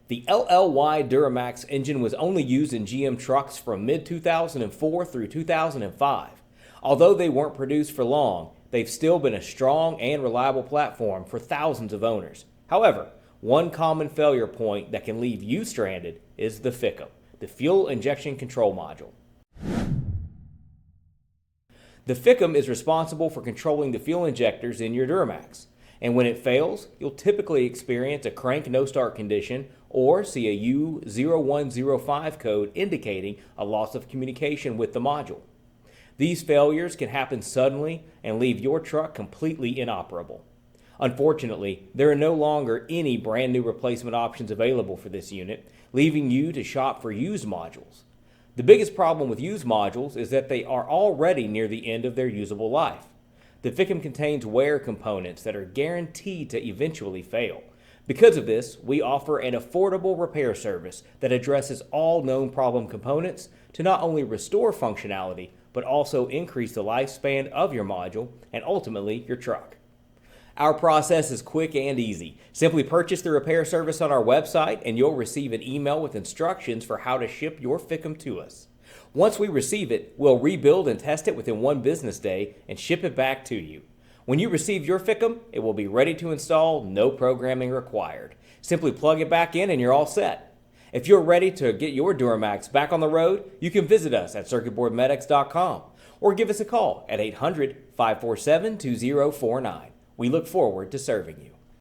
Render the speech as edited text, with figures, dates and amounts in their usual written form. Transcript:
The LLY Duramax engine was only used in GM trucks from mid-2004 through 2005. Although they weren't produced for long, they've still been a strong and reliable platform for thousands of owners. However, one common failure point that can leave you stranded is the FICM, the Fuel Injection Control Module. The FICM is responsible for controlling the fuel injectors in your Duramax, and when it fails, you'll typically experience a crank no-start condition or see a U0105 code indicating a loss of communication with the module. These failures can happen suddenly and leave your truck completely inoperable. Unfortunately, there are no longer any brand new replacement options available for this unit, leaving you to shop for used modules. The biggest problem with used modules is that they are already near the end of their usable life. The FICM contains wear components that are guaranteed to eventually fail. Because of this, we offer an affordable repair service that addresses all known problem components to not only restore functionality, but also increase the lifespan of your module and ultimately your truck. Our process is quick and easy. Simply purchase the repair service on our website and you'll receive an email with instructions for how to ship your FICM to us. Once we receive it, we'll rebuild and test it within 1 business day and ship it back to you. When you receive your FICM, it will be ready to install, no programming required. Simply plug it back in and you're all set. If you're ready to get your Duramax back on the road, you can visit us at circuitboardmedics.com or give us a call at 800-547-2049. We look forward to serving you.